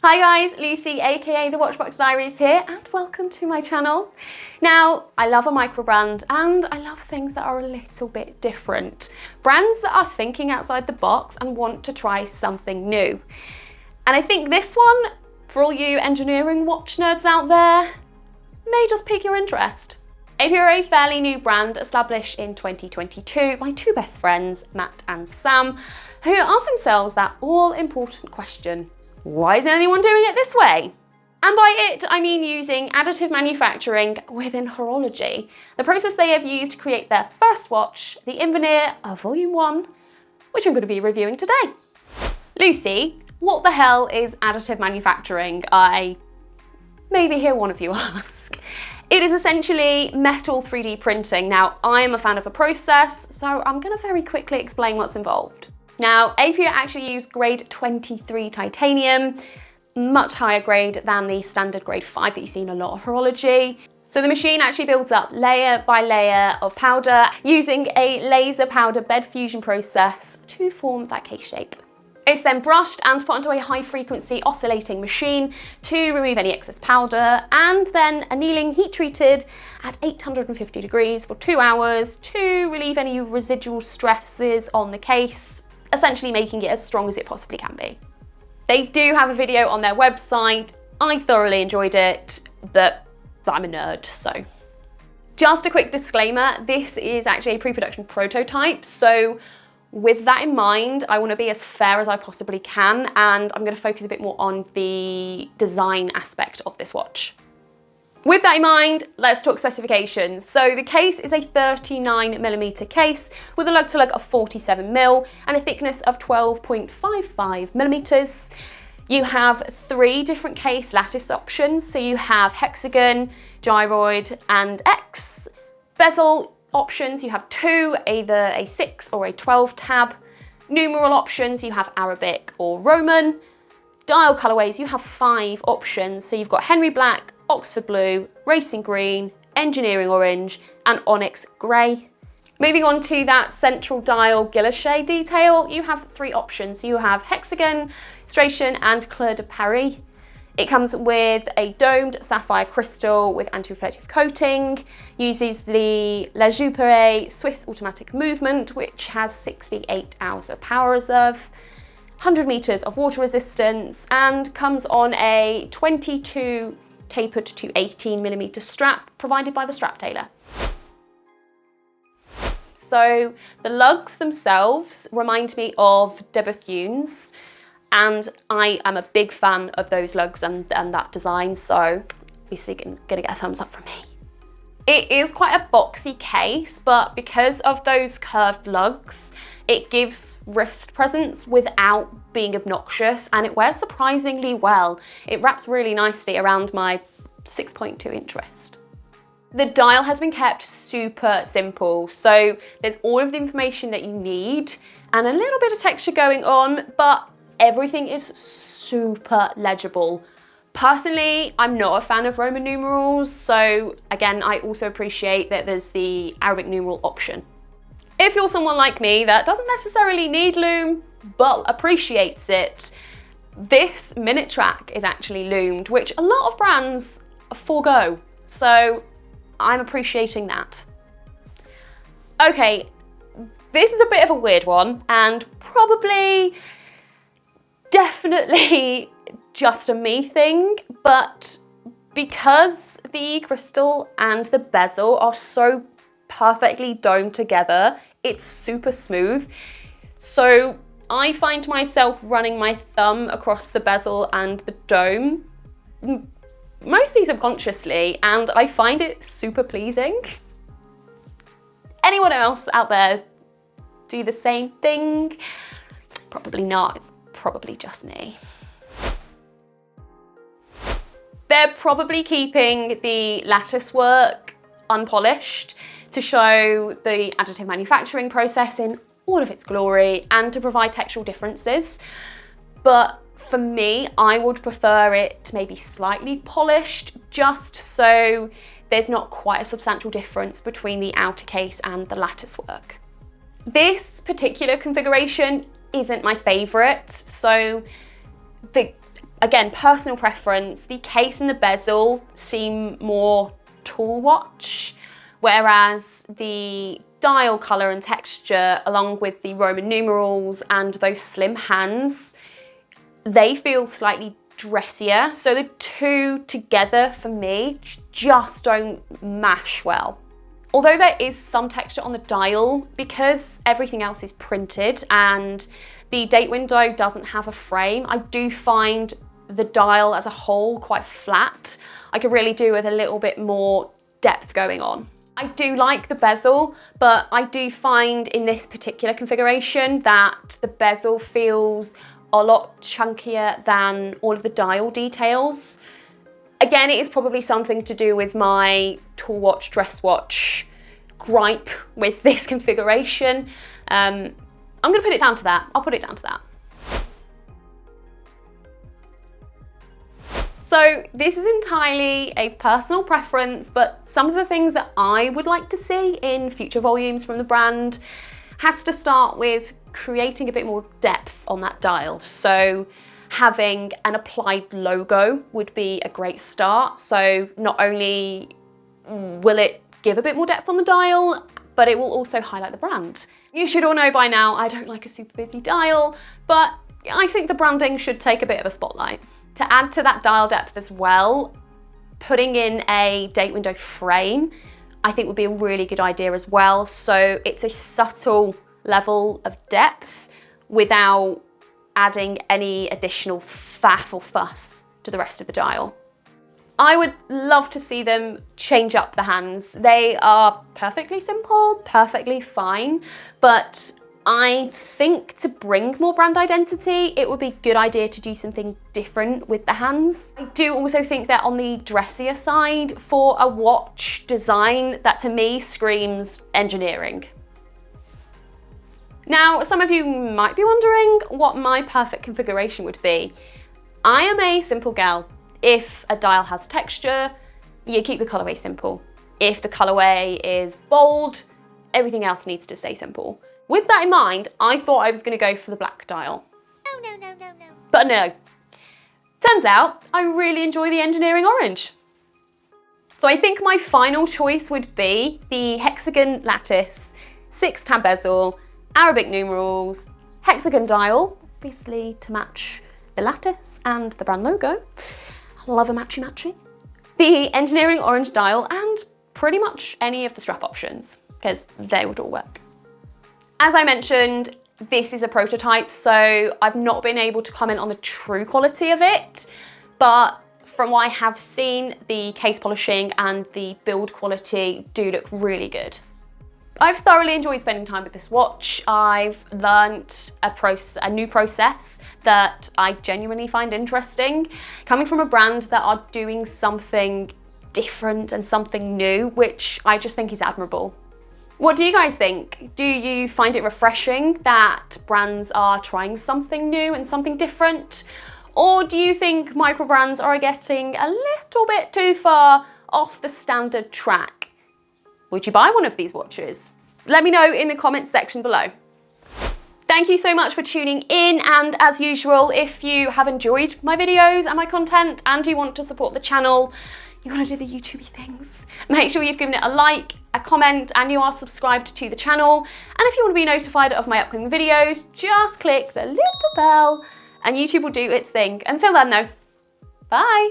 Hi guys, Lucy aka the Watchbox Diaries here, and welcome to my channel. Now, I love a micro brand and I love things that are a little bit different. Brands that are thinking outside the box and want to try something new. And I think this one, for all you engineering watch nerds out there, may just pique your interest. Apiar are a fairly new brand established in 2022 by two best friends, Matt and Sam, who asked themselves that all-important question: why isn't anyone doing it this way? And by it, I mean using additive manufacturing within horology, the process they have used to create their first watch, the Invenire V1.0, which I'm going to be reviewing today. Lucy, what the hell is additive manufacturing? I maybe hear one of you ask. It is essentially metal 3D printing. Now, I am a fan of the process, so I'm going to very quickly explain what's involved. Now, Apiar actually use grade 23 titanium, much higher grade than the standard grade 5 that you see in a lot of horology. So the machine actually builds up layer by layer of powder using a laser powder bed fusion process to form that case shape. It's then brushed and put onto a high frequency oscillating machine to remove any excess powder, and then annealing heat treated at 850 degrees for 2 hours to relieve any residual stresses on the case, essentially making it as strong as it possibly can be. They do have a video on their website. I thoroughly enjoyed it, but I'm a nerd, so. Just a quick disclaimer, this is actually a pre-production prototype, so with that in mind, I want to be as fair as I possibly can, and I'm going to focus a bit more on the design aspect of this watch. With that in mind, let's talk specifications. So the case is a 39mm case with a lug-to-lug of 47mm and a thickness of 12.55mm. You have 3 different case lattice options. So you have hexagon, gyroid, and X. Bezel options, you have 2, either a 6 or a 12 tab. Numeral options, you have Arabic or Roman. Dial colorways, you have 5 options. So you've got Henry Black, Oxford Blue, Racing Green, Engineering Orange, and Onyx Grey. Moving on to that central dial guilloche detail, you have 3 options. You have hexagon, striation, and Clair de Paris. It comes with a domed sapphire crystal with anti-reflective coating, uses the Joux-Perret Swiss automatic movement, which has 68 hours of power reserve, 100 meters of water resistance, and comes on a 22 tapered to 18mm strap provided by the strap tailor. So the lugs themselves remind me of de Bethune's, and I am a big fan of those lugs and that design, so obviously gonna get a thumbs up from me. It is quite a boxy case, but because of those curved lugs, it gives wrist presence without being obnoxious, and it wears surprisingly well. It wraps really nicely around my 6.2 inch wrist. The dial has been kept super simple, so there's all of the information that you need and a little bit of texture going on, but everything is super legible. Personally, I'm not a fan of Roman numerals, so again, I also appreciate that there's the Arabic numeral option. If you're someone like me that doesn't necessarily need loom, but appreciates it, this minute track is actually loomed, which a lot of brands forego, so I'm appreciating that. Okay, this is a bit of a weird one, and probably definitely just a me thing, but because the crystal and the bezel are so perfectly domed together, it's super smooth. So I find myself running my thumb across the bezel and the dome, mostly subconsciously, and I find it super pleasing. Anyone else out there do the same thing? Probably not, it's probably just me. They're probably keeping the lattice work unpolished to show the additive manufacturing process in all of its glory and to provide textural differences. But for me, I would prefer it maybe slightly polished, just so there's not quite a substantial difference between the outer case and the lattice work. This particular configuration isn't my favorite, so the Again, personal preference, the case and the bezel seem more tool watch, whereas the dial colour and texture, along with the Roman numerals and those slim hands, they feel slightly dressier. So the two together for me just don't mash well. Although there is some texture on the dial, because everything else is printed and the date window doesn't have a frame, I do find the dial as a whole quite flat. I could really do with a little bit more depth going on. I do like the bezel, but I do find in this particular configuration that the bezel feels a lot chunkier than all of the dial details. Again, it is probably something to do with my tool watch, dress watch gripe with this configuration. I'm gonna put it down to that. I'll put it down to that. So this is entirely a personal preference, but some of the things that I would like to see in future volumes from the brand has to start with creating a bit more depth on that dial. So having an applied logo would be a great start. So not only will it give a bit more depth on the dial, but it will also highlight the brand. You should all know by now, I don't like a super busy dial, but I think the branding should take a bit of a spotlight. To add to that dial depth as well, putting in a date window frame, I think would be a really good idea as well. So it's a subtle level of depth without adding any additional faff or fuss to the rest of the dial. I would love to see them change up the hands. They are perfectly simple, perfectly fine, but I think to bring more brand identity, it would be a good idea to do something different with the hands. I do also think that on the dressier side for a watch design, that to me screams engineering. Now, some of you might be wondering what my perfect configuration would be. I am a simple gal. If a dial has texture, you keep the colorway simple. If the colorway is bold, everything else needs to stay simple. With that in mind, I thought I was going to go for the black dial. No. But no. Turns out, I really enjoy the engineering orange. So I think my final choice would be the hexagon lattice, 6-tab bezel, Arabic numerals, hexagon dial, obviously to match the lattice and the brand logo. I love a matchy-matchy. The engineering orange dial and pretty much any of the strap options, because they would all work. As I mentioned, this is a prototype, so I've not been able to comment on the true quality of it, but from what I have seen, the case polishing and the build quality do look really good. I've thoroughly enjoyed spending time with this watch. I've learnt a new process that I genuinely find interesting, coming from a brand that are doing something different and something new, which I just think is admirable. What do you guys think? Do you find it refreshing that brands are trying something new and something different? Or do you think micro brands are getting a little bit too far off the standard track? Would you buy one of these watches? Let me know in the comments section below. Thank you so much for tuning in, and as usual, if you have enjoyed my videos and my content and you want to support the channel, you gotta do the YouTubey things. Make sure you've given it a like, a comment, and you are subscribed to the channel. And if you want to be notified of my upcoming videos, just click the little bell and YouTube will do its thing. Until then though, bye.